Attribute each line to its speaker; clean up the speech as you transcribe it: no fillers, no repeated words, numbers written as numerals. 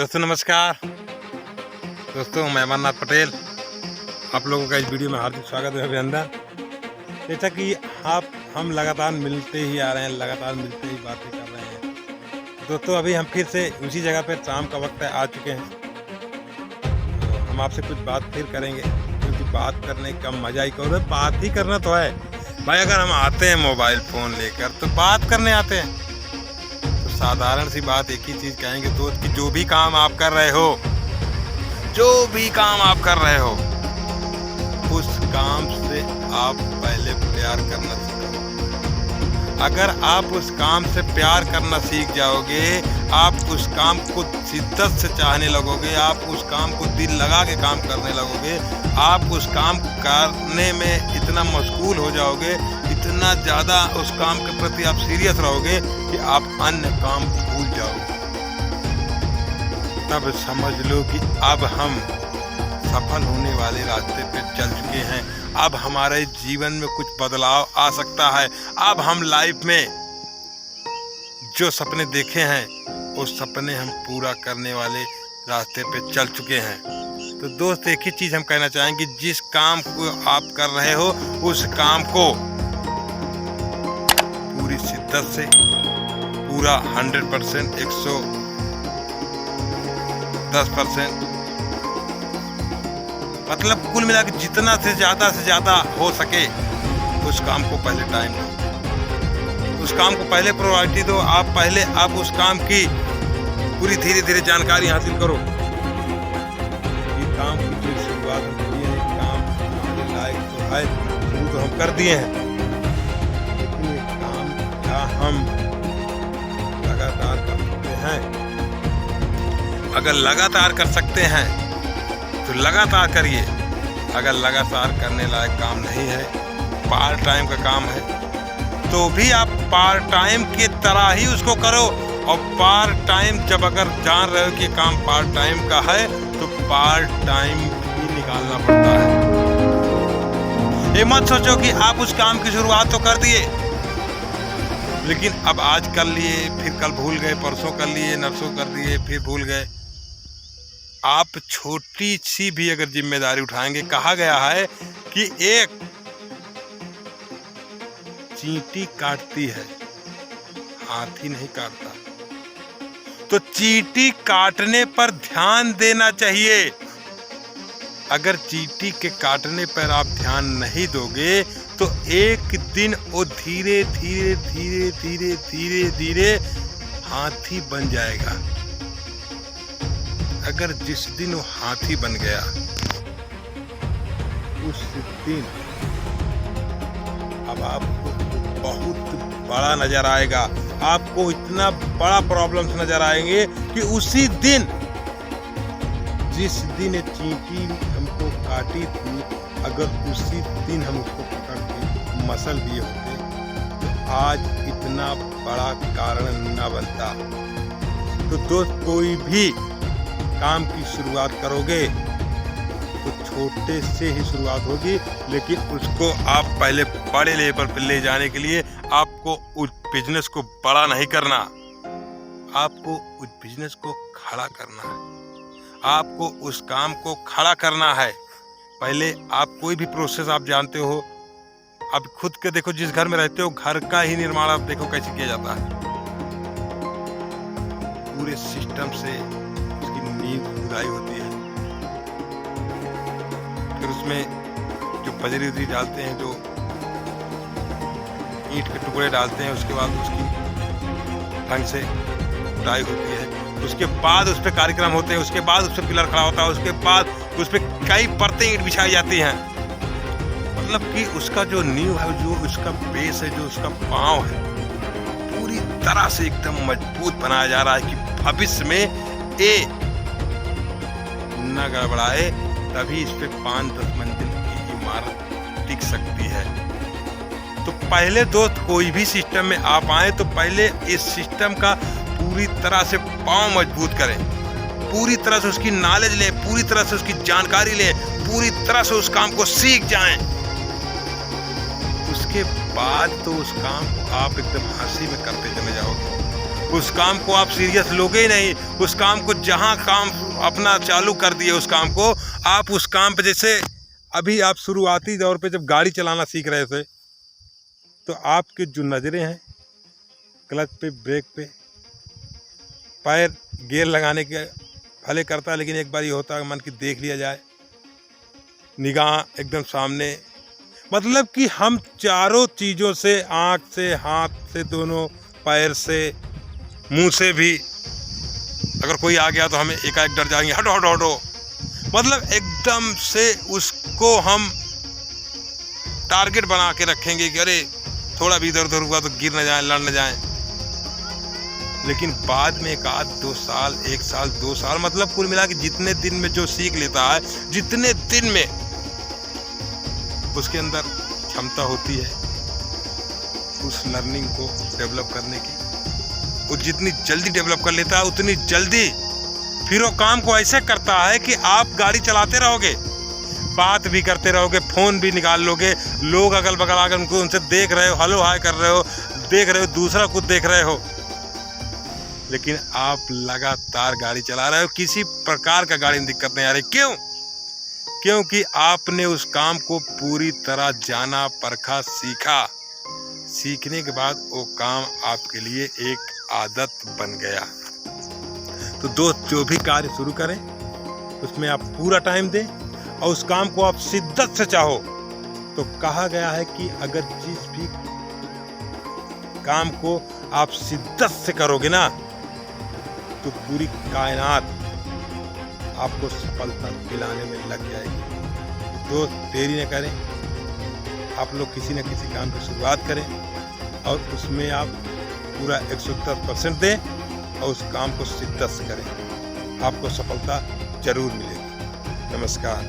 Speaker 1: दोस्तों नमस्कार। दोस्तों मैं अमरनाथ पटेल, आप लोगों का इस वीडियो में हार्दिक स्वागत है, अभिनंदन। जैसा कि हम लगातार मिलते ही आ रहे हैं, लगातार मिलते ही बातें कर रहे हैं। दोस्तों अभी हम फिर से उसी जगह पर शाम का वक्त है, आ चुके हैं। हम आपसे कुछ बात फिर करेंगे, क्योंकि बात करने का मजा ही करो, बात ही करना तो है भाई। अगर हम आते हैं मोबाइल फ़ोन लेकर तो बात करने आते हैं, तो साधारण सी बात एक ही चीज़ कहेंगे दोस्त, कि जो भी काम आप कर रहे हो, उस काम से आप पहले प्यार करना सीखो। अगर आप उस काम से प्यार करना सीख जाओगे, आप उस काम को शिद्दत से चाहने लगोगे, आप उस काम को दिल लगा के काम करने लगोगे, आप उस काम करने में इतना मशगूल हो जाओगे, इतना ज़्यादा उस काम के प्रति आप सीरियस रहोगे कि आप अन्य काम भूल जाओगे। तब समझ लो कि अब हम सफल होने वाले रास्ते पे चल चुके हैं। अब हमारे जीवन में कुछ बदलाव आ सकता है। अब हम लाइफ में जो सपने देखे हैं, वो सपने हम पूरा करने वाले रास्ते पे चल चुके हैं। तो दोस्त एक ही चीज़ हम कहना चाहेंगे, जिस काम को आप कर रहे हो उस काम को पूरी शिद्दत से, पूरा 100%, 110%, मतलब कुल मिला के जितना से ज़्यादा हो सके उस काम को पहले टाइम दो, उस काम को पहले प्रायोरिटी दो। आप उस काम की पूरी धीरे धीरे जानकारी हासिल करो। ये काम की जो शुरुआत होती है, काम हमारे लायक तो है, शुरू तो हम कर दिए हैं, लेकिन ये काम क्या हम लगातार कर सकते हैं? अगर लगातार कर सकते हैं तो लगातार करिए। अगर लगातार करने लायक काम नहीं है, पार्ट टाइम का काम है, तो भी आप पार्ट टाइम की तरह ही उसको करो। और पार्ट टाइम जब अगर जान रहे हो कि काम पार्ट टाइम का है, तो पार्ट टाइम भी निकालना पड़ता है। ये मत सोचो कि आप उस काम की शुरुआत तो कर दिए, लेकिन अब आज कर लिए, फिर कल भूल गए, परसों कर लिए, नरसों कर दिए, फिर भूल गए। आप छोटी सी भी अगर जिम्मेदारी उठाएंगे, कहा गया है कि एक चींटी काटती है, हाथी नहीं काटता। तो चींटी काटने पर ध्यान देना चाहिए। अगर चींटी के काटने पर आप ध्यान नहीं दोगे तो एक दिन वो धीरे धीरे धीरे धीरे धीरे धीरे हाथी बन जाएगा। अगर जिस दिन वो हाथी बन गया, उस दिन अब आपको बहुत बड़ा नजर आएगा, आपको इतना बड़ा प्रॉब्लम्स नजर आएंगे कि उसी दिन, जिस दिन चींटी हमको काटी थी, अगर उसी दिन हम उसको पकड़ के मसल दिए होते तो आज इतना बड़ा कारण न बनता। तो दोस्त कोई भी काम की शुरुआत करोगे तो छोटे से ही शुरुआत होगी, लेकिन उसको आप पहले बड़े लेवल पर ले जाने के लिए आपको उस बिजनेस को बड़ा नहीं करना, आपको उस बिजनेस को खड़ा करना है, आपको उस काम को खड़ा करना है। पहले आप कोई भी प्रोसेस आप जानते हो, आप खुद के देखो, जिस घर में रहते हो, घर का ही निर्माण आप देखो कैसे किया जाता है। पूरे सिस्टम से उसकी नींव खुदाई होती है, फिर उसमें जो बजरी डालते हैं, जो ईंट के टुकड़े डालते हैं, उसके बाद उसकी ढंग से खुदाई होती है, उसके बाद उस पर कार्यक्रम होते हैं, उसके बाद उस पर पिलर खड़ा होता है, उसके बाद उस पर कई परतें ईंट बिछाई जाती हैं। मतलब कि उसका जो नींव है, जो उसका बेस है, जो उसका पांव है, पूरी तरह से एकदम मजबूत बनाया जा रहा है कि भविष्य में ये न गड़बड़ाए, तभी इस पे 5-10 मंजिल की इमारत टिक सकती है। तो पहले दोस्त कोई भी सिस्टम में आप आए तो पहले इस सिस्टम का पूरी तरह से पांव मजबूत करें, पूरी तरह से उसकी नॉलेज लें, पूरी तरह से उसकी जानकारी लें, पूरी तरह से उस काम को सीख जाएं। उसके बाद तो उस काम को आप एकदम हंसी में करते चले जाओगे। उस काम को आप सीरियस लोगे ही नहीं। उस काम को जहाँ काम अपना चालू कर दिए, उस काम को आप उस काम पे, जैसे अभी आप शुरुआती दौर पे जब गाड़ी चलाना सीख रहे थे तो आपके जो नज़रें हैं क्लच पे, ब्रेक पे, पैर गियर लगाने के भले करता है, लेकिन एक बार ये होता है मन की देख लिया जाए, निगाह एकदम सामने। मतलब कि हम चारों चीज़ों से, आँख से, हाथ से, दोनों पैर से, मुंह से भी, अगर कोई आ गया तो हमें एकाएक डर जाएंगे, हटो हटो हटो। मतलब एकदम से उसको हम टारगेट बना के रखेंगे कि अरे थोड़ा भी इधर उधर हुआ तो गिर न जाए, लड़ न जाए। लेकिन बाद में 1 आध 2 साल, 1 साल 2 साल, मतलब कुल मिला के जितने दिन में जो सीख लेता है, जितने दिन में उसके अंदर क्षमता होती है उस लर्निंग को डेवलप करने की, वो जितनी जल्दी डेवलप कर लेता है उतनी जल्दी फिर वो काम को ऐसे करता है कि आप गाड़ी चलाते रहोगे, बात भी करते रहोगे, फ़ोन भी निकाल लोगे, लोग अगल बगल आकर उनको, उनसे देख रहे हो, हेलो हाय कर रहे हो, देख रहे हो, दूसरा कुछ देख रहे हो, लेकिन आप लगातार गाड़ी चला रहे हो, किसी प्रकार का गाड़ी में दिक्कत नहीं आ रही। क्यों? क्योंकि आपने उस काम को पूरी तरह जाना, परखा, सीखा। सीखने के बाद वो काम आपके लिए एक आदत बन गया। तो दोस्त, जो भी कार्य शुरू करें उसमें आप पूरा टाइम दें और उस काम को आप शिद्दत से चाहो। तो कहा गया है कि अगर जिस भी काम को आप शिद्दत से करोगे ना तो पूरी कायनात आपको सफलता दिलाने में लग जाएगी। तो देरी न करें, आप लोग किसी न किसी काम की शुरुआत करें और उसमें आप पूरा 110% दें और उस काम को शिद्दत से करें, आपको सफलता जरूर मिलेगी। नमस्कार।